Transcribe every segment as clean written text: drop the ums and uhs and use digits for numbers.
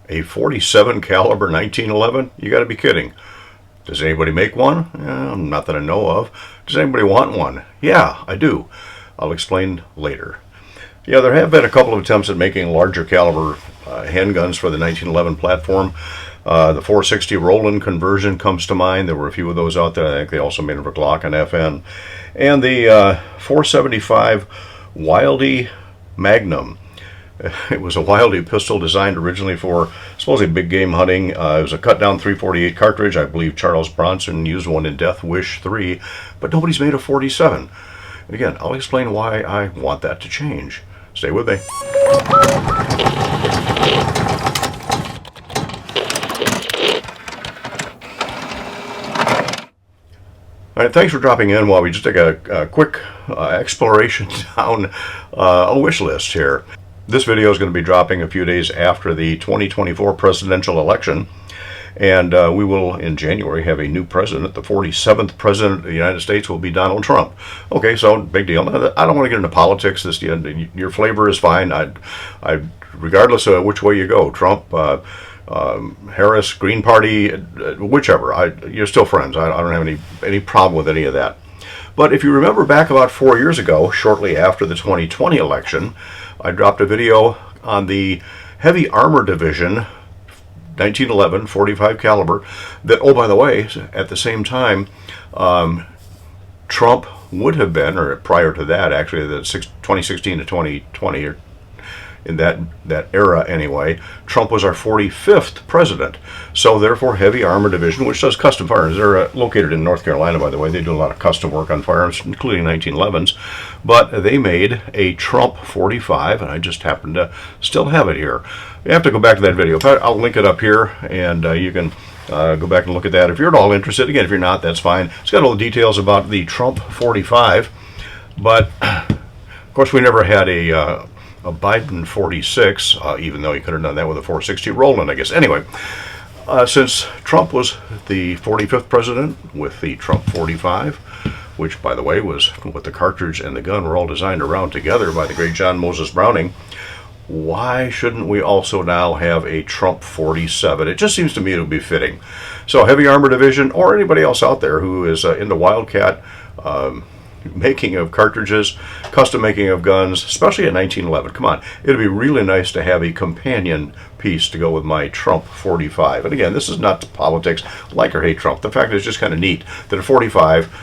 A 47 caliber 1911? You got to be kidding. Does anybody make one? Not that I know of. Does anybody want one? Yeah, I do. I'll explain later. Yeah, there have been a couple of attempts at making larger caliber handguns for the 1911 platform. The 460 Roland conversion comes to mind. There were a few of those out there. I think they also made them for Glock and FN. And the 475 Wildey Magnum. It was a Wildey pistol designed originally for supposedly big game hunting. It was a cut down 348 cartridge. I believe Charles Bronson used one in Death Wish 3, but nobody's made a 47. And again, I'll explain why I want that to change. Stay with me. All right, thanks for dropping in while we just take a quick exploration down a wish list here. This video is going to be dropping a few days after the 2024 presidential election, and we will, in January, have a new president. The 47th president of the United States will be Donald Trump. Okay, so big deal. I don't want to get into politics. Your flavor is fine. Regardless of which way you go, Trump, Harris, Green Party, whichever. You're still friends. I don't have any problem with any of that. But if you remember back about 4 years ago, shortly after the 2020 election, I dropped a video on the Heavy Armor Division 1911 45 caliber that, oh, by the way, at the same time, Trump would have been, or prior to that, actually, the 2016 to 2020, or in that era anyway, Trump was our 45th president. So therefore, Heavy Armor Division, which does custom firearms, they're located in North Carolina, by the way. They do a lot of custom work on firearms, including 1911s. But they made a Trump 45, and I just happen to still have it here. You have to go back to that video. I'll link it up here, and you can go back and look at that if you're at all interested. Again, if you're not, that's fine. It's got all the details about the Trump 45, but of course we never had a Biden 46, even though he could have done that with a 460 Roland, I guess. Anyway, since Trump was the 45th president with the Trump 45, which, by the way, was what the cartridge and the gun were all designed around together by the great John Moses Browning, why shouldn't we also now have a Trump 47? It just seems to me it would be fitting. So Heavy Armor Division, or anybody else out there who is into Wildcat, making of cartridges, custom making of guns, especially at 1911. Come on, it'd be really nice to have a companion piece to go with my Trump 45. And again, this is not politics, like or hate Trump. The fact is just kind of neat that a 45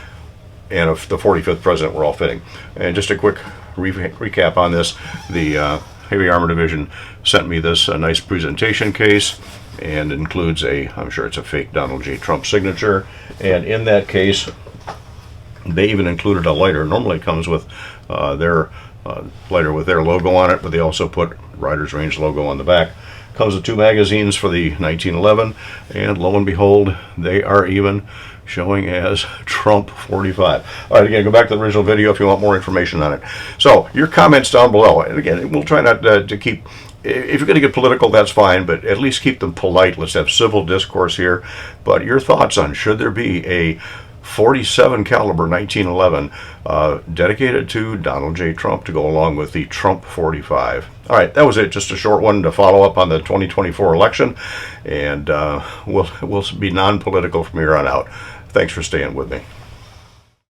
and the 45th president were all fitting. And just a quick recap on this, the Heavy Armor Division sent me this nice presentation case, and includes I'm sure it's a fake Donald J. Trump signature, and in that case, they even included a lighter. Normally it comes with their lighter with their logo on it, but they also put Riders Range logo on the back. Comes with 2 magazines for the 1911, and lo and behold, they are even showing as Trump 45. All right, again, go back to the original video if you want more information on it. So, your comments down below. And again, we'll try not to keep, if you're going to get political, that's fine, but at least keep them polite. Let's have civil discourse here. But your thoughts on, should there be a 47 caliber 1911 dedicated to Donald J. Trump to go along with the Trump 45. All right, that was it. Just a short one to follow up on the 2024 election, and we'll be non-political from here on out. Thanks for staying with me.